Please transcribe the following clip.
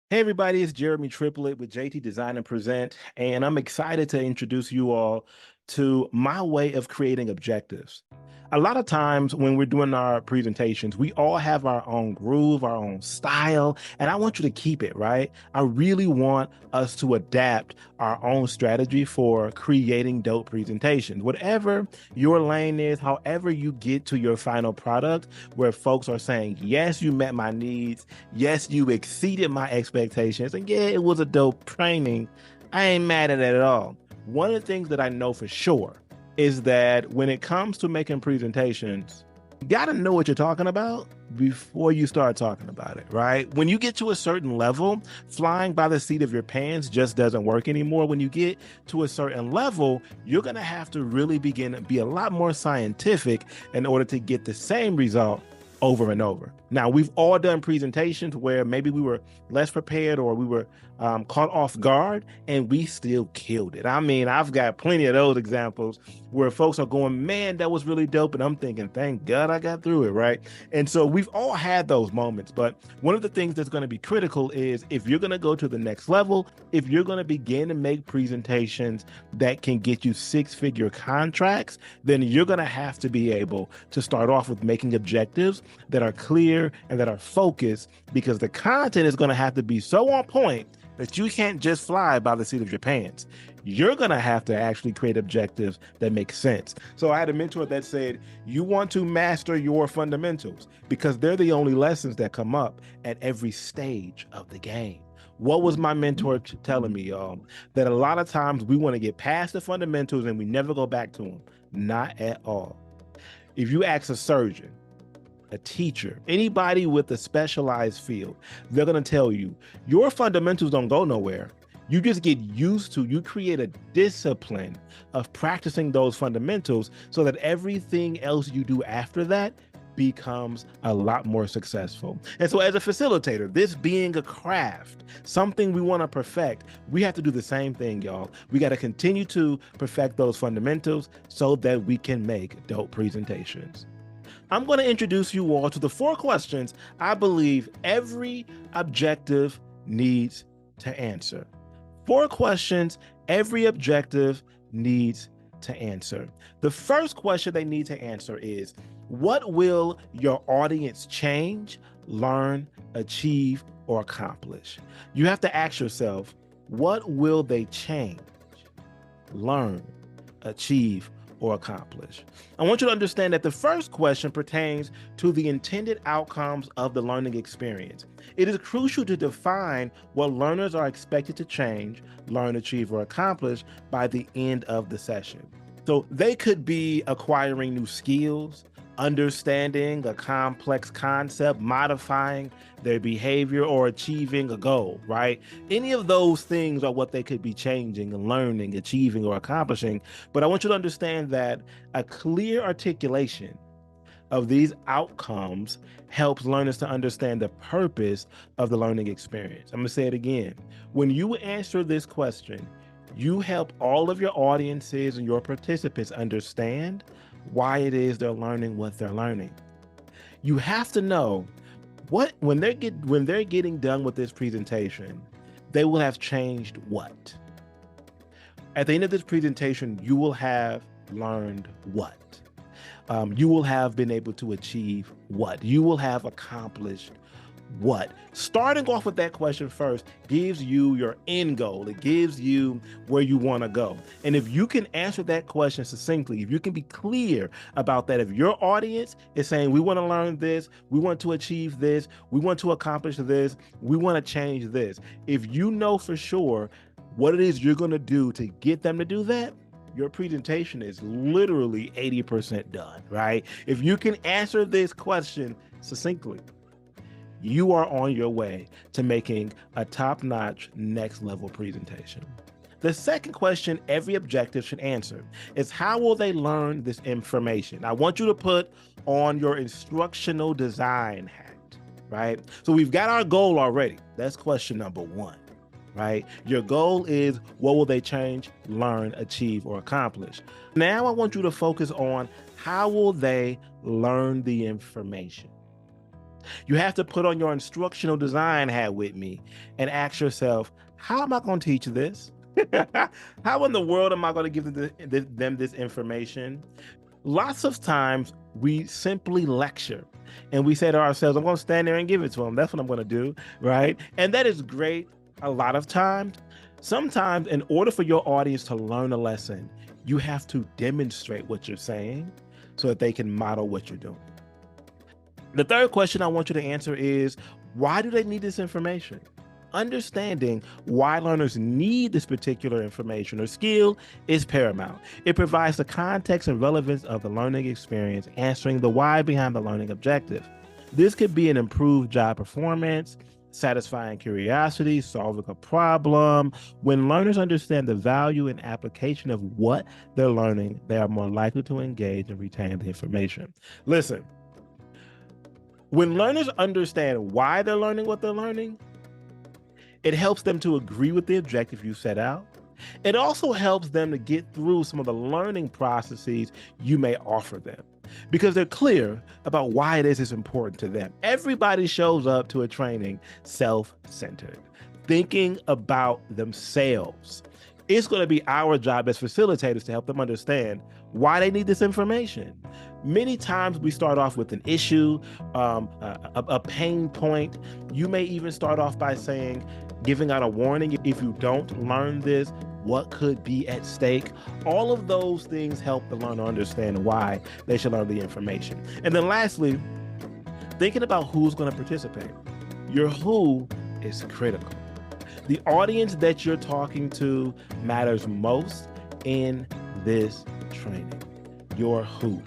Hey everybody, it's Jeremy Triblett with JT Design and Present, and I'm excited to introduce you all to my way of creating objectives. A lot of times when we're doing our presentations, we all have our own groove, our own style, and I want you to keep it, right? I really want us to adapt our own strategy for creating dope presentations. Whatever your lane is, however you get to your final product, where folks are saying, yes, you met my needs. Yes, you exceeded my expectations. And yeah, it was a dope training. I ain't mad at it at all. One of the things that I know for sure is that when it comes to making presentations, you got to know what you're talking about before you start talking about it, right? When you get to a certain level, flying by the seat of your pants just doesn't work anymore. When you get to a certain level, you're going to have to really begin to be a lot more scientific in order to get the same result over and over. Now, we've all done presentations where maybe we were less prepared or we were caught off guard and we still killed it. I mean, I've got plenty of those examples where folks are going, man, that was really dope. And I'm thinking, thank God I got through it, right? And so we've all had those moments. But one of the things that's going to be critical is if you're going to go to the next level, if you're going to begin to make presentations that can get you six-figure contracts, then you're going to have to be able to start off with making objectives that are clear and that are focused, because the content is going to have to be so on point that you can't just fly by the seat of your pants. You're going to have to actually create objectives that make sense. So I had a mentor that said, you want to master your fundamentals because they're the only lessons that come up at every stage of the game. What was my mentor telling me, y'all? That a lot of times we want to get past the fundamentals and we never go back to them. Not at all. If you ask a surgeon, a teacher, anybody with a specialized field, they're going to tell you your fundamentals don't go nowhere. You just get used to, you create a discipline of practicing those fundamentals so that everything else you do after that becomes a lot more successful. And so as a facilitator, this being a craft, something we want to perfect, we have to do the same thing, y'all. We got to continue to perfect those fundamentals so that we can make dope presentations. I'm going to introduce you all to the 4 questions I believe every objective needs to answer. 4 questions every objective needs to answer. The first question they need to answer is, what will your audience change, learn, achieve, or accomplish? You have to ask yourself, what will they change, learn, achieve, or accomplish? I want you to understand that the first question pertains to the intended outcomes of the learning experience. It is crucial to define what learners are expected to change, learn, achieve, or accomplish by the end of the session. So they could be acquiring new skills, understanding a complex concept, modifying their behavior, or achieving a goal, right? Any of those things are what they could be changing and learning, achieving, or accomplishing. But I want you to understand that a clear articulation of these outcomes helps learners to understand the purpose of the learning experience. I'm going to say it again. When you answer this question, you help all of your audiences and your participants understand why it is they're learning what they're learning. You have to know what when they're getting done with this presentation, they will have changed what? At the end of this presentation, you will have learned what? You will have been able to achieve what? You will have accomplished what? Starting off with that question first gives you your end goal. It gives you where you want to go. And if you can answer that question succinctly, if you can be clear about that, if your audience is saying, we want to learn this, we want to achieve this, we want to accomplish this, we want to change this. If you know for sure what it is you're going to do to get them to do that, your presentation is literally 80% done, right? If you can answer this question succinctly, you are on your way to making a top-notch, next-level presentation. The second question every objective should answer is, how will they learn this information? I want you to put on your instructional design hat, right? So we've got our goal already. That's question number 1, right? Your goal is, what will they change, learn, achieve, or accomplish? Now I want you to focus on, how will they learn the information? You have to put on your instructional design hat with me and ask yourself, how am I going to teach this? How in the world am I going to give them this information? Lots of times we simply lecture and we say to ourselves, I'm going to stand there and give it to them. That's what I'm going to do, right? And that is great a lot of times. Sometimes, in order for your audience to learn a lesson, you have to demonstrate what you're saying so that they can model what you're doing. The third question I want you to answer is, why do they need this information? Understanding why learners need this particular information or skill is paramount. It provides the context and relevance of the learning experience, answering the why behind the learning objective. This could be an improved job performance, satisfying curiosity, solving a problem. When learners understand the value and application of what they're learning, they are more likely to engage and retain the information. Listen, when learners understand why they're learning what they're learning, it helps them to agree with the objective you set out. It also helps them to get through some of the learning processes you may offer them because they're clear about why it is it's important to them. Everybody shows up to a training self-centered, thinking about themselves. It's going to be our job as facilitators to help them understand why they need this information. Many times we start off with an issue, a pain point. You may even start off by saying, giving out a warning, if you don't learn this, what could be at stake. All of those things help the learner understand why they should learn the information. And then lastly, thinking about who's going to participate. Your who is critical. The audience that you're talking to matters most in this training. Your who.